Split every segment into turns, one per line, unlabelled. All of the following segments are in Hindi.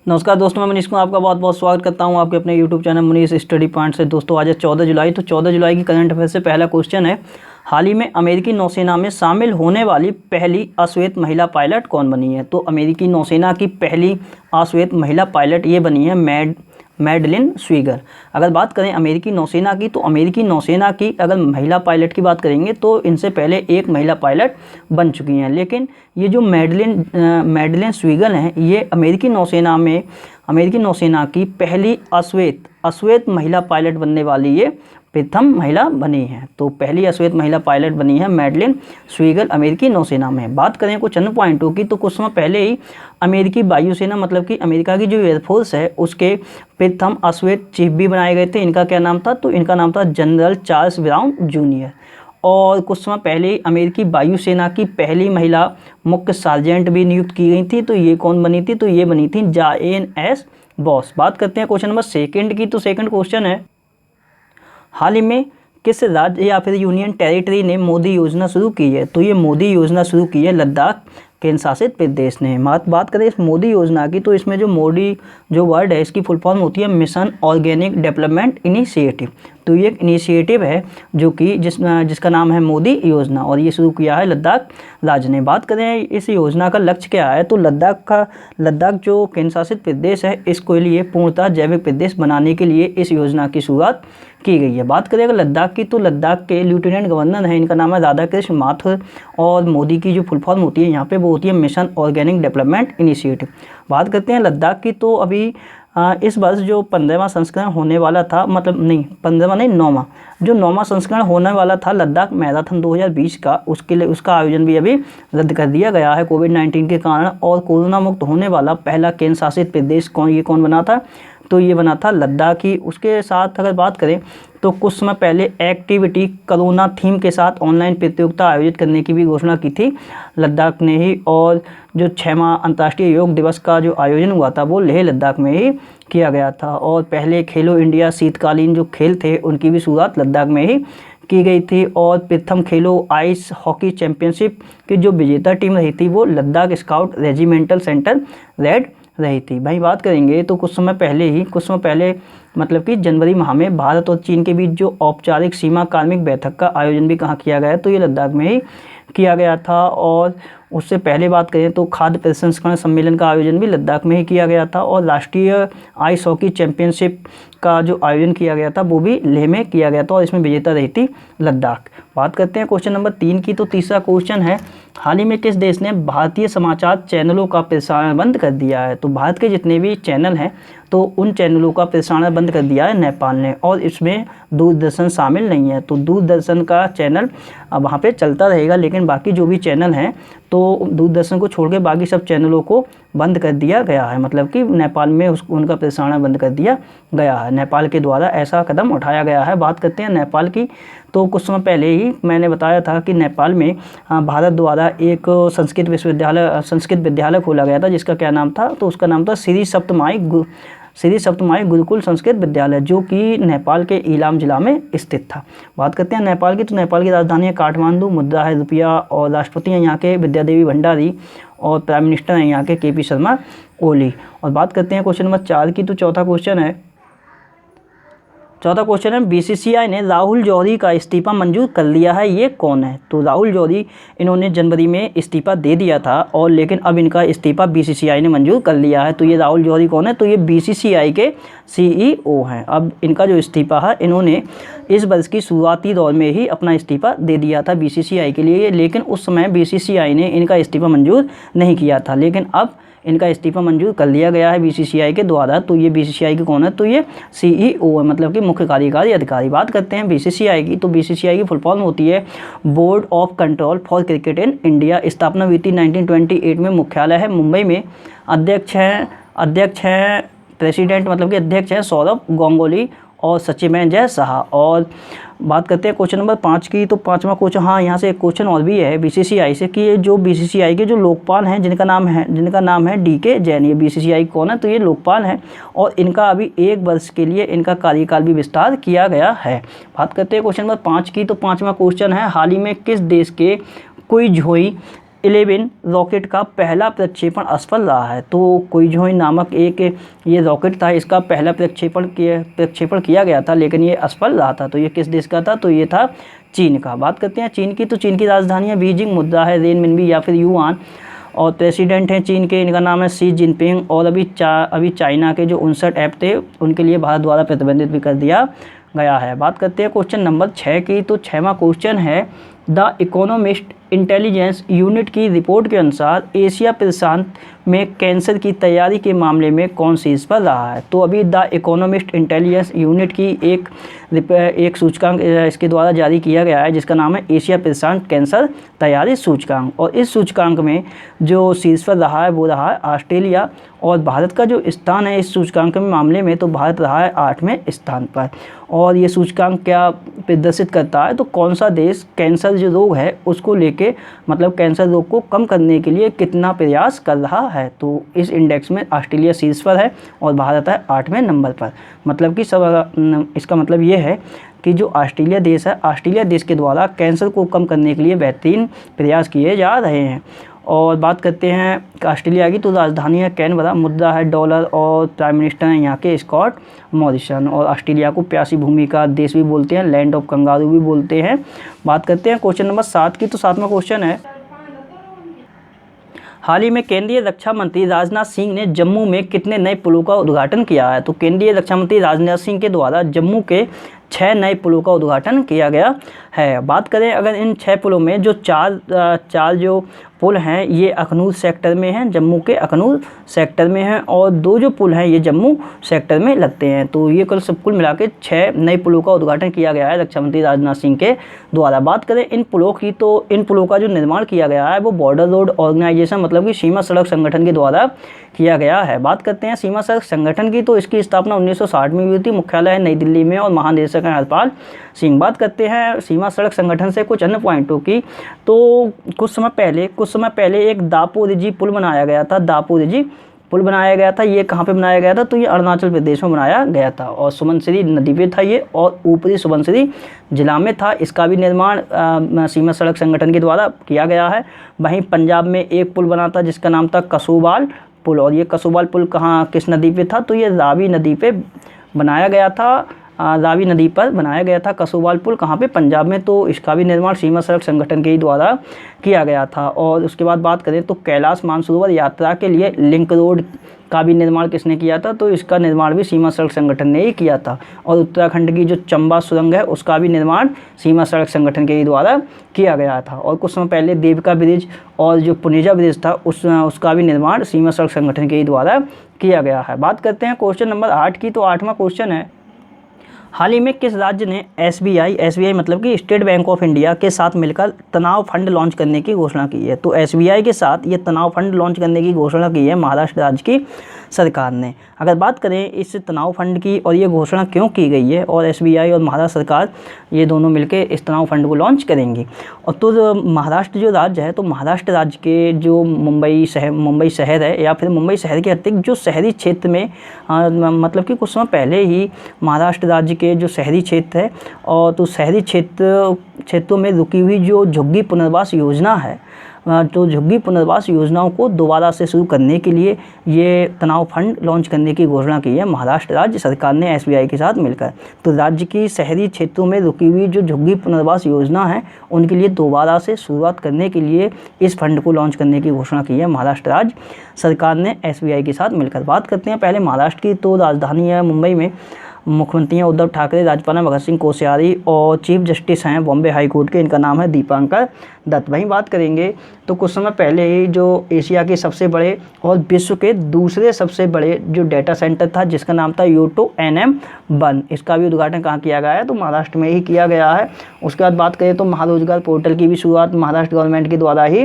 नमस्कार दोस्तों, मैं मनीष कुमार आपका बहुत बहुत स्वागत करता हूं आपके अपने YouTube channel Manish study point से। दोस्तों आज है 14 जुलाई। तो 14 जुलाई की करंट अफेयर से पहला क्वेश्चन है, हाल ही में अमेरिकी नौसेना में शामिल होने वाली पहली अश्वेत महिला पायलट कौन बनी है। तो अमेरिकी नौसेना की पहली अश्वेत महिला पायलट ये बनी है मैडलिन स्वीगर। अगर बात करें अमेरिकी नौसेना की, तो अमेरिकी नौसेना की अगर महिला पायलट की बात करेंगे तो इनसे पहले एक महिला पायलट बन चुकी हैं, लेकिन ये जो मैडलिन स्वीगर हैं ये अमेरिकी नौसेना की पहली अश्वेत महिला पायलट बनने वाली ये प्रथम महिला बनी है। तो पहली अश्वेत महिला पायलट बनी है मैडलिन स्वीगर अमेरिकी नौसेना में। बात करें कुछ अन्य पॉइंटों की, तो कुछ समय पहले ही अमेरिकी वायुसेना मतलब कि अमेरिका की जो एयरफोर्स है उसके प्रथम अश्वेत चीफ भी बनाए गए थे। इनका क्या नाम था, तो इनका नाम था जनरल चार्ल्स ब्राउन जूनियर। और कुछ समय पहले ही अमेरिकी वायुसेना की पहली महिला मुख्य सार्जेंट भी नियुक्त की गई थी। तो ये कौन बनी थी, तो ये बनी थी जाएन एस बॉस। बात करते हैं क्वेश्चन नंबर सेकंड की। तो सेकंड क्वेश्चन है, हाल ही में किस राज्य या फिर यूनियन टेरिटरी ने मोदी योजना शुरू की है। तो ये मोदी योजना शुरू की है लद्दाख केंद्र शासित प्रदेश ने। बात करें इस मोदी योजना की, तो इसमें जो मोदी जो वर्ड है इसकी फुल फॉर्म होती है मिशन ऑर्गेनिक डेवलपमेंट इनिशिएटिव। तो ये एक इनिशिएटिव है जो कि जिसका नाम है मोदी योजना, और ये शुरू किया है लद्दाख राज्य ने। बात करें इस योजना का लक्ष्य क्या है, तो लद्दाख जो केंद्र शासित प्रदेश है इसके लिए पूर्णतः जैविक प्रदेश बनाने के लिए इस योजना की शुरुआत की गई है। बात करें अगर लद्दाख की, तो लद्दाख के लेफ्टिनेंट गवर्नर हैं, इनका नाम है राधाकृष्ण माथुर, और मोदी की जो फुल फॉर्म होती है यहाँ पे वो होती है मिशन ऑर्गेनिक डेवलपमेंट इनिशिएटिव। बात करते हैं लद्दाख की, तो अभी इस वर्ष जो 15वां संस्करण होने वाला था, मतलब नहीं 15वां नहीं 9वां, जो 9वां संस्करण होने वाला था लद्दाख मैराथन 2020 का, उसके लिए उसका आयोजन भी अभी रद्द कर दिया गया है कोविड-19 के कारण। और कोरोना मुक्त होने वाला पहला केंद्र शासित प्रदेश कौन बना था, तो ये बना था लद्दाख ही। उसके साथ अगर बात करें तो कुछ समय पहले एक्टिविटी कोरोना थीम के साथ ऑनलाइन प्रतियोगिता आयोजित करने की भी घोषणा की थी लद्दाख ने ही। और जो 6वां अंतर्राष्ट्रीय योग दिवस का जो आयोजन हुआ था वो लेह लद्दाख में ही किया गया था। और पहले खेलो इंडिया शीतकालीन जो खेल थे उनकी भी शुरुआत लद्दाख में ही की गई थी। और प्रथम खेलो आइस हॉकी चैंपियनशिप की जो विजेता टीम रही थी वो Ladakh scout regimental centre red रही थी। भाई बात करेंगे तो कुछ समय पहले मतलब कि जनवरी माह में भारत और चीन के बीच जो औपचारिक सीमा कार्मिक बैठक का आयोजन भी कहाँ किया गया, तो ये लद्दाख में ही किया गया था। और उससे पहले बात करें तो खाद्य प्रसंस्करण सम्मेलन का आयोजन भी लद्दाख में ही किया गया था। और राष्ट्रीय आइस हॉकी चैंपियनशिप का जो आयोजन किया गया था वो भी लेह में किया गया था, और इसमें विजेता रही थी लद्दाख। बात करते हैं क्वेश्चन नंबर 3 की। तो तीसरा क्वेश्चन है, हाल ही में किस देश ने भारतीय समाचार चैनलों का प्रसारण बंद कर दिया है। तो भारत के जितने भी चैनल हैं तो उन चैनलों का प्रसारण बंद कर दिया है नेपाल ने, और इसमें दूरदर्शन शामिल नहीं है। तो दूरदर्शन का चैनल वहाँ पे चलता रहेगा, लेकिन बाकी जो भी चैनल हैं तो दूरदर्शन को छोड़ के बाकी सब चैनलों को बंद कर दिया गया है, मतलब कि नेपाल में उनका प्रसारण बंद कर दिया गया है। नेपाल के द्वारा ऐसा कदम उठाया गया है। बात करते हैं नेपाल की, तो कुछ समय पहले ही मैंने बताया था कि नेपाल में भारत द्वारा एक संस्कृत विद्यालय खोला गया था, जिसका क्या नाम था, तो उसका नाम था श्री सप्तमाई गुरुकुल संस्कृत विद्यालय, जो कि नेपाल के इलाम जिला में स्थित था। बात करते हैं नेपाल की, तो नेपाल की राजधानी है काठमांडू, मुद्रा है रुपया, और राष्ट्रपति हैं यहाँ के विद्यादेवी भंडारी, और प्राइम मिनिस्टर हैं यहाँ के केपी शर्मा ओली। और बात करते हैं क्वेश्चन नंबर 4 की। तो चौथा क्वेश्चन है, बीसीसीआई ने राहुल जौहरी का इस्तीफा मंजूर कर लिया है, ये कौन है। तो राहुल जौहरी इन्होंने जनवरी में इस्तीफा दे दिया था, और लेकिन अब इनका इस्तीफा बीसीसीआई ने मंजूर कर लिया है। तो ये राहुल जौहरी कौन है, तो ये बीसीसीआई के सीईओ हैं। अब इनका जो इस्तीफा है इन्होंने इस वर्ष की शुरुआती दौर में ही अपना इस्तीफा दे दिया था बीसीसीआई के लिए, लेकिन उस समय बीसीसीआई ने इनका इस्तीफा मंजूर नहीं किया था, लेकिन अब इनका इस्तीफा मंजूर कर लिया गया है बीसीसीआई के द्वारा। तो ये बीसीसीआई के कौन है, तो ये सीईओ है, मतलब कि मुख्य कार्यकारी अधिकारी। बात करते हैं बीसीसीआई की, तो बीसीसीआई की फुल फॉर्म होती है board of control for cricket in India. स्थापना हुई थी 1928 में, मुख्यालय है मुंबई में। अध्यक्ष हैं प्रेसिडेंट मतलब कि अध्यक्ष हैं सौरभ गांगुली, और सचिव हैं जय शाह। और बात करते हैं क्वेश्चन नंबर 5 की। तो 5वां क्वेश्चन, हाँ यहाँ से एक क्वेश्चन और भी है बीसीसीआई से कि ये जो बीसीसीआई के जो लोकपाल हैं जिनका नाम है डीके जैन, ये बीसीसीआई कौन है, तो ये लोकपाल हैं, और इनका अभी 1 वर्ष के लिए इनका कार्यकाल भी विस्तार किया गया है। बात करते हैं क्वेश्चन नंबर 5 की। तो 5वां क्वेश्चन है, हाल ही में किस देश के कुइझोई 11 रॉकेट का पहला प्रक्षेपण असफल रहा है। तो कुइजोई नामक एक ये रॉकेट था, इसका पहला प्रक्षेपण किया गया था, लेकिन ये असफल रहा था। तो ये किस देश का था? तो ये था चीन का। बात करते हैं चीन की, तो चीन की राजधानी है बीजिंग, मुद्रा है रेनमिनबी या फिर युआन, और प्रेसिडेंट हैं चीन के, इनका नाम है शी जिनपिंग। और अभी चाइना के जो 59 ऐप थे उनके लिए भारत द्वारा प्रतिबंधित भी कर दिया गया है। बात करते हैं क्वेश्चन नंबर 6 की, तो 6वां क्वेश्चन है द इकोनॉमिस्ट इंटेलिजेंस यूनिट की रिपोर्ट के अनुसार एशिया प्रशांत में कैंसर की तैयारी के मामले में कौन शीर्ष पर रहा है? तो अभी द इकोनॉमिस्ट इंटेलिजेंस यूनिट की एक सूचकांक इसके द्वारा जारी किया गया है, जिसका नाम है एशिया प्रशांत कैंसर तैयारी सूचकांक। और इस सूचकांक में जो शीर्ष पर रहा है वो रहा है ऑस्ट्रेलिया, और भारत का जो स्थान है इस सूचकांक के मामले में, तो भारत रहा है 8वें स्थान पर। और ये सूचकांक क्या प्रदर्शित करता है? तो कौन सा देश कैंसर जो रोग है उसको लेके, मतलब कैंसर रोग को कम करने के लिए कितना प्रयास कर रहा है। तो इस इंडेक्स में ऑस्ट्रेलिया शीर्ष पर है और भारत है 8वें नंबर पर। मतलब कि इसका मतलब ये है कि जो ऑस्ट्रेलिया देश है, ऑस्ट्रेलिया देश के द्वारा कैंसर को कम करने के लिए बेहतरीन प्रयास किए जा रहे हैं। और बात करते हैं ऑस्ट्रेलिया की, तो राजधानी है कैनबरा, मुद्रा है डॉलर, और प्राइम मिनिस्टर हैं यहाँ के स्कॉट मॉरिसन। और ऑस्ट्रेलिया को प्यासी भूमि का देश भी बोलते हैं, लैंड ऑफ कंगारू भी बोलते हैं। बात करते हैं क्वेश्चन नंबर 7 की, तो 7वां क्वेश्चन है हाल ही में केंद्रीय रक्षा मंत्री राजनाथ सिंह ने जम्मू में कितने नए पुलों का उद्घाटन किया है? तो केंद्रीय रक्षा मंत्री राजनाथ सिंह के द्वारा जम्मू के 6 नए पुलों का उद्घाटन किया गया है। बात करें अगर इन 6 पुलों में जो चार जो पुल हैं ये अखनूर सेक्टर में हैं, जम्मू के अखनूर सेक्टर में हैं, और 2 जो पुल हैं ये जम्मू सेक्टर में लगते हैं। तो ये कुल मिला के 6 नए पुलों का उद्घाटन किया गया है रक्षा मंत्री राजनाथ सिंह के द्वारा। बात करें इन पुलों की, तो इन पुलों का जो निर्माण किया गया है वो बॉर्डर रोड ऑर्गेनाइजेशन, मतलब कि सीमा सड़क संगठन के द्वारा किया गया है। बात करते हैं सीमा सड़क संगठन की, तो इसकी स्थापना 1960 में हुई थी, मुख्यालय है नई दिल्ली में, और महानिदेशक हैं हरपाल सिंह। बात करते हैं सीमा सड़क संगठन से कुछ अन्य पॉइंटों की, तो कुछ समय पहले एक दापोरिजी पुल बनाया गया था, दापोरिजी पुल बनाया गया था। ये कहाँ पे बनाया गया था? तो ये अरुणाचल प्रदेश में बनाया गया था, और सुबनसिरी नदी पे था ये, और ऊपरी सुबनसिरी जिला में था। इसका भी निर्माण सीमा सड़क संगठन के द्वारा किया गया है। वहीं पंजाब में एक पुल बना था जिसका नाम था कसोबाल पुल, और ये कसोबाल पुल कहाँ, किस नदी पे था? तो ये रावी नदी पे बनाया गया था, रावी नदी पर बनाया गया था कसोबाल पुल, कहाँ पे? पंजाब में। तो इसका भी निर्माण सीमा सड़क संगठन के ही द्वारा किया गया था। और उसके बाद बात करें तो कैलाश मानसरोवर यात्रा के लिए लिंक रोड का भी निर्माण किसने किया था? तो इसका निर्माण भी सीमा सड़क संगठन ने ही किया था। और उत्तराखंड की जो चंबा सुरंग है उसका भी निर्माण सीमा सड़क संगठन के ही द्वारा किया गया था। और कुछ समय पहले देविका ब्रिज और जो पुनेजा ब्रिज था उसका भी निर्माण सीमा सड़क संगठन के ही द्वारा किया गया है। बात करते हैं क्वेश्चन नंबर 8 की, तो 8वां क्वेश्चन है हाल ही में किस राज्य ने एसबीआई मतलब कि स्टेट बैंक ऑफ इंडिया के साथ मिलकर तनाव फंड लॉन्च करने की घोषणा की है? तो एसबीआई के साथ ये तनाव फंड लॉन्च करने की घोषणा की है महाराष्ट्र राज्य की सरकार ने। अगर बात करें इस तनाव फंड की और ये घोषणा क्यों की गई है, और एसबीआई और महाराष्ट्र सरकार ये दोनों मिलकर इस तनाव फंड को लॉन्च करेंगी। और तो महाराष्ट्र जो राज्य है, तो महाराष्ट्र राज्य के जो मुंबई शहर है, या फिर मुंबई शहर के अतिरिक्त जो शहरी क्षेत्र में मतलब कि कुछ समय पहले ही महाराष्ट्र राज्य के जो शहरी क्षेत्र है, और तो शहरी क्षेत्रों में रुकी हुई जो झुग्गी पुनर्वास योजना है, तो झुग्गी पुनर्वास योजनाओं को दोबारा से शुरू करने के लिए ये तनाव फंड लॉन्च करने की घोषणा की है महाराष्ट्र राज्य सरकार ने एसबीआई के साथ मिलकर। तो राज्य की शहरी क्षेत्रों में रुकी हुई जो झुग्गी पुनर्वास योजना है उनके लिए दोबारा से शुरुआत करने के लिए इस फंड को लॉन्च करने की घोषणा की है महाराष्ट्र राज्य सरकार ने एसबीआई के साथ मिलकर। बात करते हैं पहले महाराष्ट्र की, तो राजधानी है मुंबई में, मुख्यमंत्री हैं उद्धव ठाकरे, राज्यपाल हैं भगत सिंह कोश्यारी, और चीफ जस्टिस हैं बॉम्बे हाई कोर्ट के, इनका नाम है दीपांकर दत्त। वहीं बात करेंगे तो कुछ समय पहले ही जो एशिया के सबसे बड़े और विश्व के दूसरे सबसे बड़े जो डाटा सेंटर था जिसका नाम था U2NM1, इसका भी उद्घाटन कहाँ किया गया है? तो महाराष्ट्र में ही किया गया है। उसके बाद बात करें तो महारोजगार पोर्टल की भी शुरुआत महाराष्ट्र गवर्नमेंट के द्वारा ही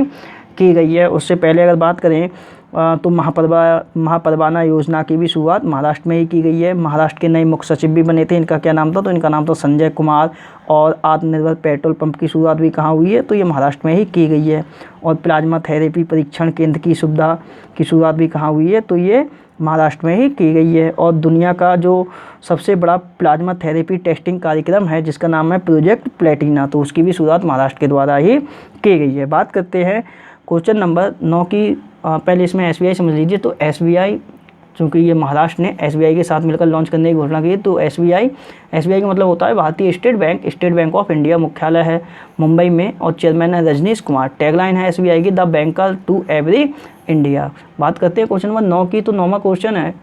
की गई है। उससे पहले अगर बात करें तो महापरवाना योजना की भी शुरुआत महाराष्ट्र में ही की गई है। महाराष्ट्र के नए मुख्य सचिव भी बने थे, इनका क्या नाम था? तो इनका नाम था संजय कुमार। और आत्मनिर्भर पेट्रोल पंप की शुरुआत भी कहाँ हुई है? तो ये महाराष्ट्र में ही की गई है। और प्लाज्मा थेरेपी परीक्षण केंद्र की सुविधा की शुरुआत भी कहाँ हुई है? तो ये महाराष्ट्र में ही की गई है। और दुनिया का जो सबसे बड़ा प्लाज्मा थेरेपी टेस्टिंग कार्यक्रम है जिसका नाम है प्रोजेक्ट प्लेटिना, तो उसकी भी शुरुआत महाराष्ट्र के द्वारा ही की गई है। बात करते हैं क्वेश्चन नंबर 9 की पहले इसमें SBI समझ लीजिए। तो SBI, चूँकि ये महाराष्ट्र ने SBI के साथ मिलकर लॉन्च करने की घोषणा की, तो SBI का मतलब होता है भारतीय स्टेट बैंक ऑफ इंडिया। मुख्यालय है मुंबई में और चेयरमैन है रजनीश कुमार। टैगलाइन है SBI की, the banker to every India. बात करते हैं क्वेश्चन नंबर 9 की। तो 9वां क्वेश्चन है,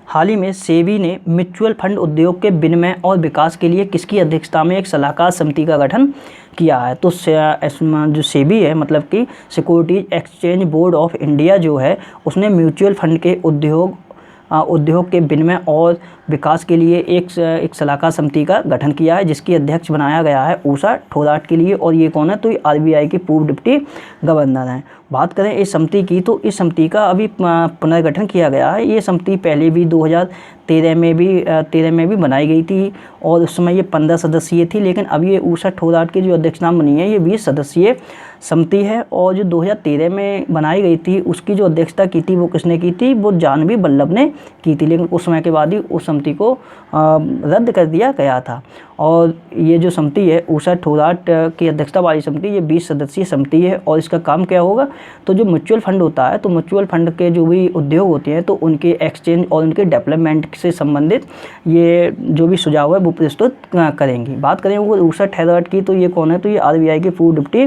हाल ही में सेबी ने म्यूचुअल फंड उद्योग के विनिमय और विकास के लिए किसकी अध्यक्षता में एक सलाहकार समिति का गठन किया है? तो जो सेबी है, मतलब कि securities exchange board of India जो है, उसने म्यूचुअल फंड के उद्योग के विनिमय और विकास के लिए एक सलाहकार समिति का गठन किया है, जिसकी अध्यक्ष बनाया गया है उषा थोराट के लिए। और ये कौन है? तो ये RBI की पूर्व डिप्टी गवर्नर हैं। बात करें इस समिति की, तो इस समिति का अभी पुनर्गठन किया गया है। ये समिति पहले भी 2013 में भी बनाई गई थी और उस समय ये 15 सदस्यीय थी, लेकिन अब ये उषा थोराट की जो अध्यक्ष नाम बनी है, ये 20 सदस्यीय समिति है। और जो 2013 में बनाई गई थी, उसकी जो अध्यक्षता की थी वो किसने की थी? वो जानवी वल्लभ ने की थी, लेकिन उस समय के बाद ही उस समिति को रद्द कर दिया गया था। और ये जो समिति है उषा थोराट की अध्यक्षता वाली समिति, ये 20 सदस्यीय समिति है। और इसका काम क्या होगा? तो जो म्यूचुअल फंड होता है, तो म्यूचुअल फंड के जो भी उद्योग होते हैं, तो उनके एक्सचेंज और उनके डेवलपमेंट से संबंधित ये जो भी सुझाव है वो प्रस्तुत करेंगी। बात करें वो उषा थोराट की, तो ये कौन है? तो ये RBI के पूर्व डिप्टी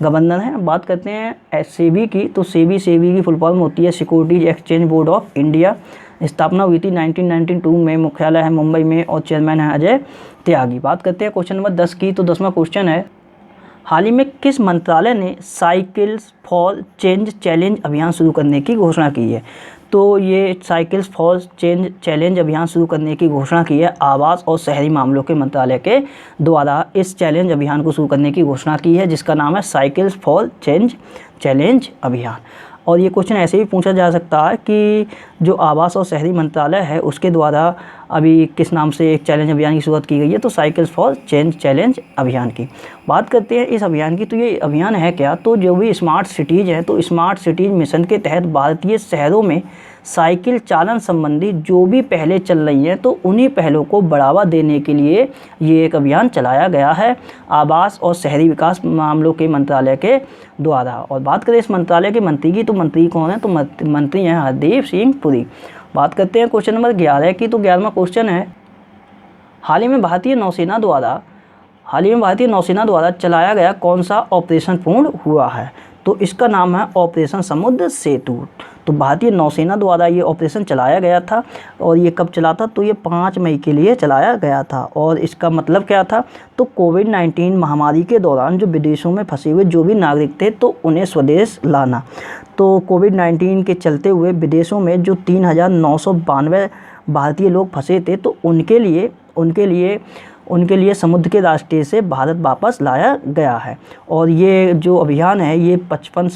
गवर्नर हैं। बात करते हैं सेबी की। तो सेबी की फुल फॉर्म होती है securities exchange board of India. स्थापना हुई थी 1992 में। मुख्यालय है मुंबई में और चेयरमैन है अजय त्यागी। बात करते हैं क्वेश्चन नंबर 10 की। तो 10वां क्वेश्चन है, हाल ही में किस मंत्रालय ने साइकिल्स फॉर चेंज चैलेंज अभियान शुरू करने की घोषणा की है? तो ये साइकिल्स फॉर चेंज चैलेंज अभियान शुरू करने की घोषणा की है आवास और शहरी मामलों के मंत्रालय के द्वारा। इस चैलेंज अभियान को शुरू करने की घोषणा की है, जिसका नाम है साइकिल्स फॉर चेंज चैलेंज अभियान। और ये क्वेश्चन ऐसे भी पूछा जा सकता है कि जो आवास और शहरी मंत्रालय है, उसके द्वारा अभी किस नाम से एक चैलेंज अभियान की शुरुआत की गई है? तो साइकिल्स फॉर चेंज चैलेंज अभियान की बात करते हैं इस अभियान की। तो ये अभियान है क्या? तो जो भी स्मार्ट सिटीज़ हैं, तो स्मार्ट सिटीज़ मिशन के तहत भारतीय शहरों में साइकिल चालन संबंधी जो भी पहलें चल रही हैं, तो उन्हीं पहलों को बढ़ावा देने के लिए ये एक अभियान चलाया गया है आवास और शहरी विकास मामलों के मंत्रालय के द्वारा। और बात करें इस मंत्रालय के मंत्री की, तो मंत्री कौन है? तो मंत्री हैं हरदीप सिंह पुरी। बात करते हैं क्वेश्चन नंबर 11 की। तो 11वां क्वेश्चन है, हाल ही में भारतीय नौसेना द्वारा चलाया गया कौन सा ऑपरेशन पूर्ण हुआ है? तो इसका नाम है ऑपरेशन समुद्र सेतु। तो भारतीय नौसेना द्वारा ये ऑपरेशन चलाया गया था। और ये कब चला था? तो ये 5 मई के लिए चलाया गया था। और इसका मतलब क्या था? तो कोविड-19 महामारी के दौरान जो विदेशों में फंसे हुए जो भी नागरिक थे, तो उन्हें स्वदेश लाना। तो कोविड-19 के चलते हुए विदेशों में जो 3,992 भारतीय लोग फंसे थे, तो उनके लिए समुद्र के रास्ते से भारत वापस लाया गया है। और ये जो अभियान है, ये 55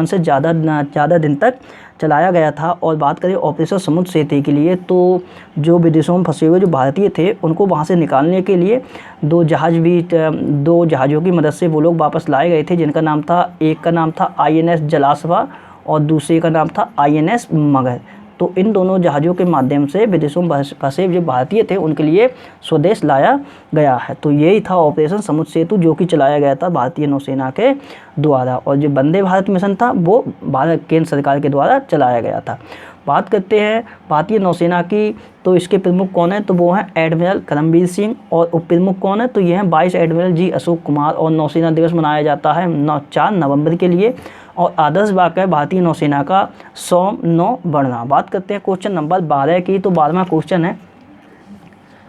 से ज़्यादा दिन तक चलाया गया था। और बात करें ऑपरेशन समुद्र सेतु के लिए, तो जो विदेशों में फंसे हुए जो भारतीय थे, उनको वहाँ से निकालने के लिए 2 जहाज़ों की मदद से वो लोग वापस लाए गए थे, जिनका नाम था, एक का नाम था INS जलाश्वा और दूसरे का नाम था INS मगध। तो इन दोनों जहाज़ों के माध्यम से विदेशों में फंसे जो भारतीय थे, उनके लिए स्वदेश लाया गया है। तो यही था ऑपरेशन समुद्र सेतु, जो कि चलाया गया था भारतीय नौसेना के द्वारा। और जो वंदे भारत मिशन था, वो भारत केंद्र सरकार के द्वारा चलाया गया था। बात करते हैं भारतीय नौसेना की, तो इसके प्रमुख कौन है? तो वो हैं एडमिरल करमबीर सिंह। और उप प्रमुख कौन है? तो ये हैं vice admiral G Ashok Kumar. और नौसेना दिवस मनाया जाता है 4 नवंबर के लिए। और आदर्श वाक्य है भारतीय नौसेना का 109 बढ़ना। बात करते हैं क्वेश्चन नंबर 12 की। तो 12वां क्वेश्चन है,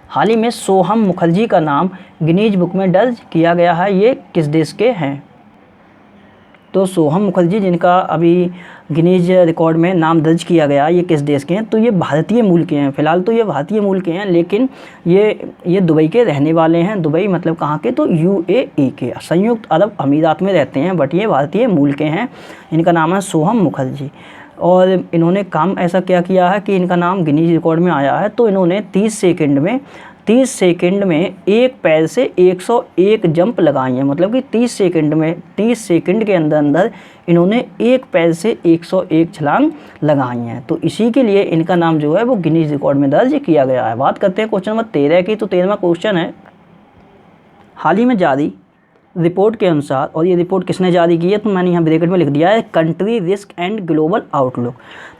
हाल ही में सोहम मुखर्जी का नाम गिनीज बुक में दर्ज किया गया है, ये किस देश के हैं? तो सोहम मुखर्जी, जिनका अभी गिनीज रिकॉर्ड में नाम दर्ज किया गया, ये किस देश के हैं? तो ये भारतीय मूल के हैं। फिलहाल तो ये भारतीय मूल के हैं, लेकिन ये दुबई के रहने वाले हैं। दुबई मतलब कहाँ के? तो UAE के, संयुक्त अरब अमीरात में रहते हैं, बट ये भारतीय मूल के हैं। इनका नाम है सोहम मुखर्जी। और इन्होंने काम ऐसा क्या किया है कि इनका नाम गिनीज रिकॉर्ड में आया है। तो इन्होंने 30 सेकंड में एक पैर से 101 जंप लगाई हैं। मतलब कि 30 सेकंड के अंदर इन्होंने एक पैर से 101 छलांग लगाई हैं। तो इसी के लिए इनका नाम जो है वो गिनीज रिकॉर्ड में दर्ज किया गया है। बात करते हैं क्वेश्चन नंबर 13 की। तो 13वां क्वेश्चन है, हाल ही में जारी रिपोर्ट के अनुसार, और ये रिपोर्ट किसने जारी की है तो मैंने यहाँ ब्रैकेट में लिख दिया है country risk and global outlook.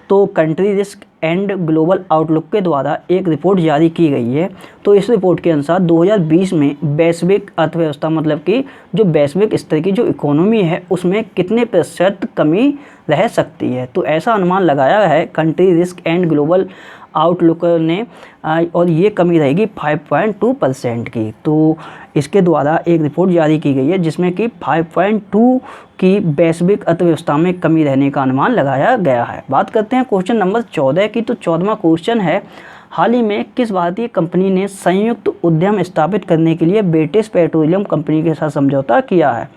तो country risk and global outlook के द्वारा एक रिपोर्ट जारी की गई है। तो इस रिपोर्ट के अनुसार 2020 में वैश्विक अर्थव्यवस्था मतलब कि जो वैश्विक स्तर की जो इकोनॉमी है उसमें कितने प्रतिशत कमी रह सकती है। तो ऐसा अनुमान लगाया है country risk and global outlook ने, और ये कमी रहेगी 5.2% की। तो इसके द्वारा एक रिपोर्ट जारी की गई है जिसमें कि 5.2 की वैश्विक अर्थव्यवस्था में कमी रहने का अनुमान लगाया गया है। बात करते हैं क्वेश्चन नंबर 14 की। तो 14वां क्वेश्चन है, हाल ही में किस भारतीय कंपनी ने संयुक्त उद्यम स्थापित करने के लिए ब्रिटिश पेट्रोलियम कंपनी के साथ समझौता किया है।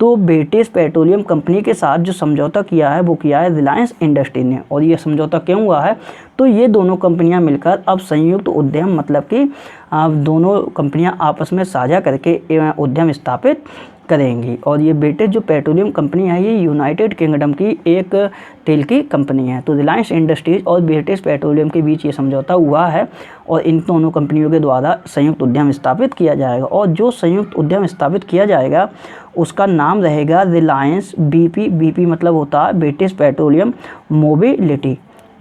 तो ब्रिटिश पेट्रोलियम कंपनी के साथ जो समझौता किया है वो किया है रिलायंस इंडस्ट्री ने। और ये समझौता क्यों हुआ है तो ये दोनों कंपनियां मिलकर अब संयुक्त उद्यम मतलब कि दोनों कंपनियां आपस में साझा करके उद्यम स्थापित करेंगी। और ये ब्रिटिश जो पेट्रोलियम कंपनी है ये यूनाइटेड किंगडम की एक तेल की कंपनी है। तो रिलायंस इंडस्ट्रीज और ब्रिटिश पेट्रोलियम के बीच ये समझौता हुआ है और इन दोनों कंपनियों के द्वारा संयुक्त उद्यम स्थापित किया जाएगा। और जो संयुक्त उद्यम स्थापित किया जाएगा उसका नाम रहेगा रिलायंस BP। BP मतलब होता है ब्रिटिश पेट्रोलियम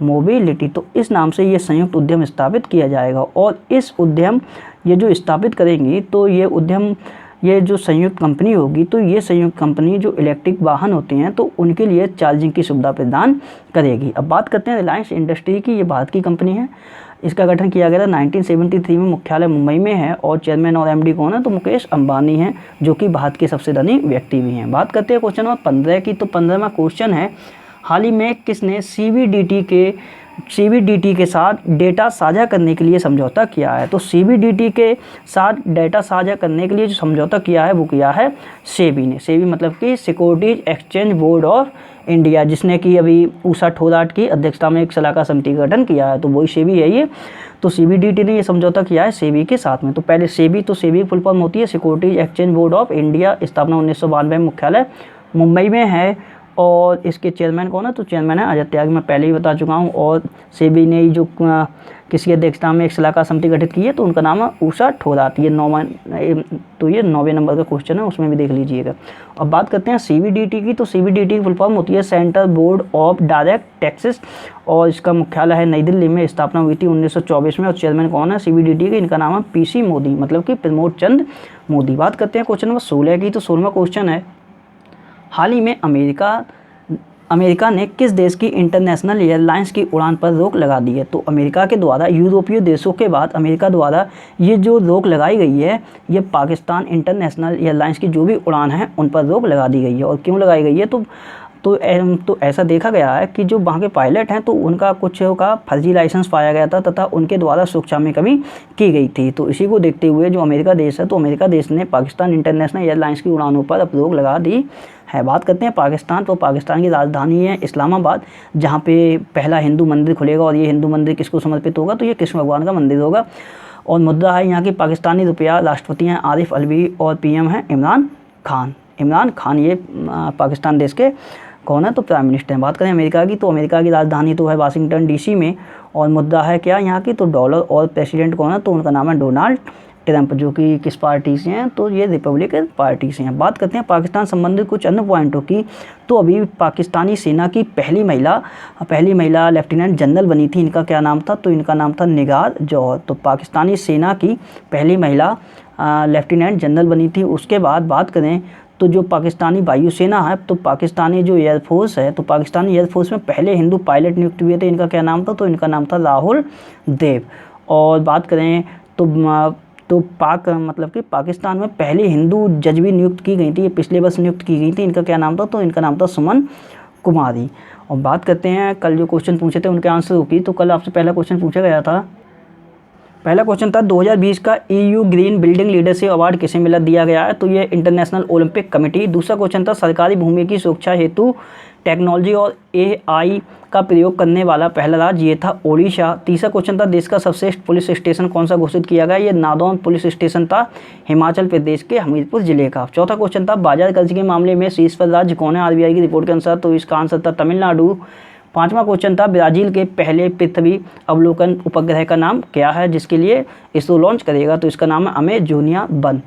मोबिलिटी। तो इस नाम से ये संयुक्त उद्यम स्थापित किया जाएगा। और इस उद्यम ये जो स्थापित करेंगी तो ये जो संयुक्त कंपनी होगी तो ये संयुक्त कंपनी जो इलेक्ट्रिक वाहन होते हैं तो उनके लिए चार्जिंग की सुविधा प्रदान करेगी। अब बात करते हैं रिलायंस इंडस्ट्री की। ये भारत की कंपनी है। इसका गठन किया गया था 1973 में। मुख्यालय मुंबई में है और चेयरमैन और MD कौन है तो मुकेश अंबानी हैं जो कि भारत के सबसे धनी व्यक्ति भी हैं। बात करते हैं क्वेश्चन नंबर 15 की। तो 15वां क्वेश्चन है, हाल ही में किसने CBDT के साथ डेटा साझा करने के लिए समझौता किया है। तो CBDT के साथ डेटा साझा करने के लिए जो समझौता किया है वो किया है सेबी ने। सेबी मतलब कि securities exchange board of India, जिसने कि अभी ऊषा ठोराट की अध्यक्षता में एक सलाहकार समिति का गठन किया है। तो वही सेबी है ये। तो CBDT ने ये समझौता किया है सेबी के साथ में। तो पहले सेबी, तो सेबी फुल फॉर्म होती है securities exchange board of India, स्थापना 1992 में, मुख्यालय मुंबई में है। और इसके चेयरमैन कौन है तो चेयरमैन है अजय त्यागी, मैं पहले ही बता चुका हूँ। और सेबी ने जो किसी अध्यक्षता में एक सलाहकार समिति गठित की है तो उनका नाम है ऊषा ठोराट। ये 9वें नंबर का क्वेश्चन है, उसमें भी देख लीजिएगा। अब बात करते हैं CBDT की। तो CBDT की फुल फॉर्म होती है central board of direct taxes और इसका मुख्यालय है नई दिल्ली में। स्थापना हुई थी 1924 में। और चेयरमैन कौन है CBDT के, इनका नाम है PC मोदी मतलब कि प्रमोद चंद्र मोदी। बात करते हैं क्वेश्चन नंबर 16 की। तो 16वां क्वेश्चन है, हाल ही में अमेरिका ने किस देश की इंटरनेशनल एयरलाइंस की उड़ान पर रोक लगा दी है। तो अमेरिका के द्वारा यूरोपीय देशों के बाद अमेरिका द्वारा ये जो रोक लगाई गई है ये पाकिस्तान इंटरनेशनल एयरलाइंस की जो भी उड़ान है उन पर रोक लगा दी गई है। और क्यों लगाई गई है तो ऐसा देखा गया है कि जो वहाँ के पायलट हैं तो उनका कुछ का फर्जी लाइसेंस पाया गया था तथा उनके द्वारा सुरक्षा में कमी की गई थी। तो इसी को देखते हुए जो अमेरिका देश है तो अमेरिका देश ने पाकिस्तान इंटरनेशनल एयरलाइंस की उड़ानों पर अब रोक लगा दी है। बात करते हैं पाकिस्तान। तो पाकिस्तान की राजधानी है इस्लामाबाद, जहाँ पे पहला हिंदू मंदिर खुलेगा। और ये हिंदू मंदिर किसको समर्पित होगा तो ये कृष्ण भगवान का मंदिर होगा। और मुद्रा है यहाँ की पाकिस्तानी रुपया। राष्ट्रपति हैं आरिफ अलवी और PM हैं इमरान खान। ये पाकिस्तान देश के कौन है तो प्राइम मिनिस्टर हैं। बात करें अमेरिका की। तो अमेरिका की राजधानी तो है वाशिंगटन DC में। और मुद्रा है क्या यहाँ की तो डॉलर। और प्रेसिडेंट कौन है तो उनका नाम है डोनाल्ड ट्रंप, जो कि किस पार्टी से हैं तो ये रिपब्लिकन पार्टी से हैं। बात करते हैं पाकिस्तान संबंधित कुछ अन्य पॉइंटों की। तो अभी पाकिस्तानी सेना की पहली महिला लेफ्टिनेंट जनरल बनी थी। इनका क्या नाम था तो इनका नाम था निगार जौहर। तो पाकिस्तानी सेना की पहली महिला लेफ्टिनेंट जनरल बनी थी। उसके बाद बात करें तो जो पाकिस्तानी वायुसेना है तो पाकिस्तानी जो एयरफोर्स है तो पाकिस्तानी एयरफोर्स में पहले हिंदू पायलट नियुक्त हुए थे। इनका क्या नाम था तो इनका नाम था राहुल देव। और बात करें तो मतलब कि पाकिस्तान में पहली हिंदू जज भी नियुक्त की गई थी। ये पिछले वर्ष नियुक्त की गई थी। इनका क्या नाम था तो इनका नाम था सुमन कुमारी। और बात करते हैं कल जो क्वेश्चन पूछे थे उनके आंसर की। तो कल आपसे पहला क्वेश्चन पूछा गया था। पहला क्वेश्चन था 2020 का EU green building leadership award किसे दिया गया है तो ये इंटरनेशनल ओलंपिक कमेटी। दूसरा क्वेश्चन था सरकारी भूमि की सुरक्षा हेतु टेक्नोलॉजी और AI का प्रयोग करने वाला पहला राज्य ये था ओडिशा। तीसरा क्वेश्चन था देश का सर्वश्रेष्ठ पुलिस स्टेशन कौन सा घोषित किया गया, ये नादौन पुलिस स्टेशन था हिमाचल प्रदेश के हमीरपुर जिले का। चौथा क्वेश्चन था बाजार कर्ज के मामले में शीर्ष पर राज्य कौन है RBI की रिपोर्ट के अनुसार, तो इसका आंसर था तमिलनाडु। पांचवा क्वेश्चन था ब्राजील के पहले पृथ्वी अवलोकन उपग्रह का नाम क्या है जिसके लिए इसरो लॉन्च करेगा, तो इसका नाम है अमेजोनिया 1।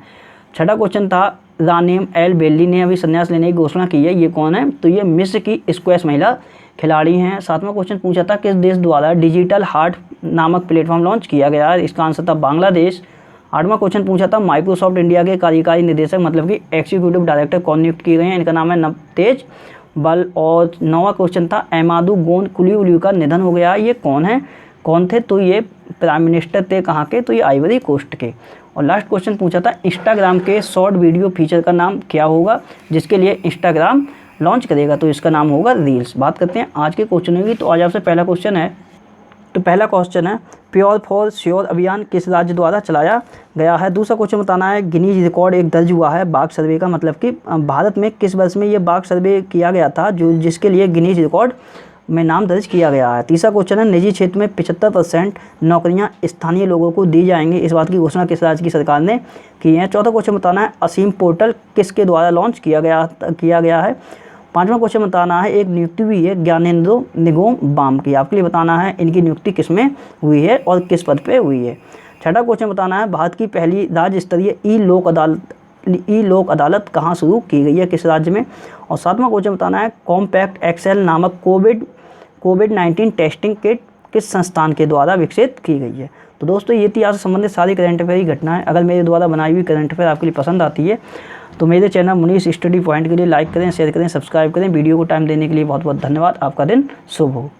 छठा क्वेश्चन था रानेम एल बेल्ली ने अभी संन्यास लेने की घोषणा की है। ये कौन है? तो ये मिस्र की स्क्वैश महिला खिलाड़ी हैं। 7वां क्वेश्चन पूछा था किस देश द्वारा डिजिटल हार्ट नामक प्लेटफॉर्म लॉन्च किया गया है? इसका आंसर था बांग्लादेश। 8वां क्वेश्चन पूछा था माइक्रोसॉफ्ट इंडिया के कार्यकारी निदेशक मतलब कि एग्जीक्यूटिव डायरेक्टर कौन नियुक्त किए गए हैं? इनका नाम है नवतेज बल। और 9वां क्वेश्चन था एमादू गोंड कुलीउलियू का निधन हो गया। ये कौन है, कौन थे? तो ये प्राइम मिनिस्टर थे कहाँ के? तो ये आइवरी कोस्ट के। और लास्ट क्वेश्चन पूछा था इंस्टाग्राम के शॉर्ट वीडियो फीचर का नाम क्या होगा जिसके लिए इंस्टाग्राम लॉन्च करेगा? तो इसका नाम होगा रील्स। बात करते हैं आज के क्वेश्चनों की। तो आज आपसे पहला क्वेश्चन है, तो पहला क्वेश्चन है प्योर फॉर श्योर अभियान किस राज्य द्वारा चलाया गया है? दूसरा क्वेश्चन बताना है गिनीज रिकॉर्ड एक दर्ज हुआ है बाघ सर्वे का, मतलब कि भारत में किस वर्ष में ये बाघ सर्वे किया गया था जो जिसके लिए गिनीज रिकॉर्ड में नाम दर्ज किया गया है। तीसरा क्वेश्चन है निजी क्षेत्र में 75% नौकरियां स्थानीय लोगों को दी जाएंगी, इस बात की घोषणा किस राज्य की सरकार ने की है? चौथा क्वेश्चन बताना है असीम पोर्टल किसके द्वारा लॉन्च किया गया है? पांचवा क्वेश्चन बताना है एक नियुक्ति हुई है ज्ञानेंद्रो निगोम बाम की, आपके लिए बताना है इनकी नियुक्ति किस में हुई है और किस पद पे हुई है। छठा क्वेश्चन बताना है भारत की पहली राज्य स्तरीय ई लोक अदालत कहाँ शुरू की गई है, किस राज्य में? और सातवां क्वेश्चन बताना है कॉम्पैक्ट एक्सेल नामक कोविड-19 टेस्टिंग किट किस संस्थान के द्वारा विकसित की गई है? तो दोस्तों ये थी आज से संबंधित सारी करंट अफेयर की घटनाएं। अगर मेरे द्वारा बनाई हुई करंट अफेयर आपके लिए पसंद आती है तो मेरे चैनल मुनीष स्टडी पॉइंट के लिए लाइक करें, शेयर करें, सब्सक्राइब करें। वीडियो को टाइम देने के लिए बहुत बहुत धन्यवाद। आपका दिन शुभ हो।